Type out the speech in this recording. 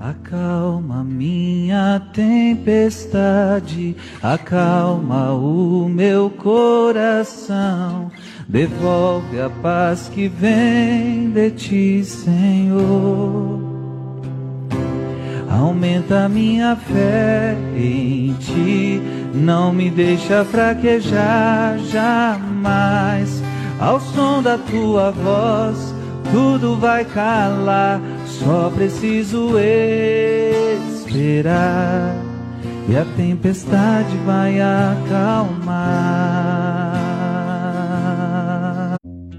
Acalma minha tempestade, acalma o meu coração, devolve a paz que vem de ti, Senhor. Aumenta minha fé em ti, não me deixa fraquejar jamais. Ao som da tua voz, tudo vai calar. Só preciso esperar e a tempestade vai acalmar.